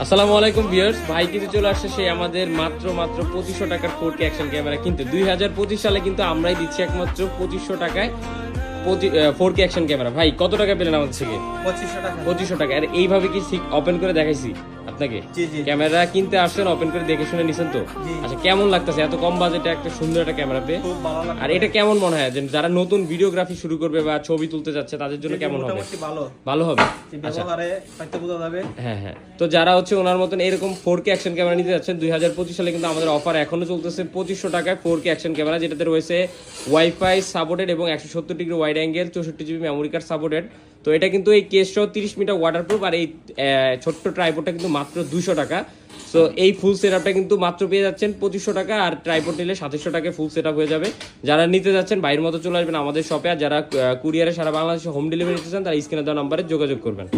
আসসালামু আলাইকুম ভিউয়ার্স, ভাই কিন্তু চলে আসছে সেই আমাদের মাত্র 2500 টাকার 4K অ্যাকশন ক্যামেরা কিনতে। 2025 সালে কিন্তু আমরাই দিচ্ছি একমাত্র 2500 টাকায় 4K অ্যাকশন ক্যামেরা। ভাই কত টাকা পেলেন আমাদের থেকে? 2500 টাকা। আর এইভাবে কি ওপেন করে দেখাইছি আপনাকে? ক্যামেরা কিনতে আসছেন, ওপেন করে দেখে শুনে নিছেন তো? আচ্ছা, কেমন লাগতেছে এত কম বাজেটে একটা সুন্দর একটা ক্যামেরা পেয়ে? আর এটা কেমন মনে হয় যে যারা নতুন ভিডিওগ্রাফি শুরু করবে বা ছবি তুলতে যাচ্ছে তাদের জন্য কেমন হবে? ভালো হবে। আচ্ছা, হ্যাঁ হ্যাঁ। তো যারা হচ্ছে ওনার মতন এরকম 4K অ্যাকশন ক্যামেরা নিতে যাচ্ছেন, 2025 সালে কিন্তু আমাদের অফার এখনো চলতেছে 2500 টাকায় 4K অ্যাকশন ক্যামেরা, যেটাতে রয়েছে ওয়াইফাই সাপোর্টেড এবং 170 degree wide angle, 64 GB memory card supported. তো এটা কিন্তু এই কেস সহ 30 মিটার ওয়াটারপ্রুফ। আর এই ছোট্ট ট্রাইপডটা কিন্তু মাত্র 200 টাকা। সো এই ফুল সেটআপটা কিন্তু মাত্র পেয়ে যাচ্ছেন 2500 টাকা। আর ট্রাইপড নিলে 2700 টাকায় ফুল সেটআপ হয়ে যাবে। যারা নিতে যাচ্ছেন বাইরের মতো চলে আসবেন আমাদের শপে। আর যারা কুরিয়ারে সারা বাংলাদেশে হোম ডেলিভারি নিতে চান তারা স্ক্রিনে দেওয়া নাম্বারে যোগাযোগ করবেন।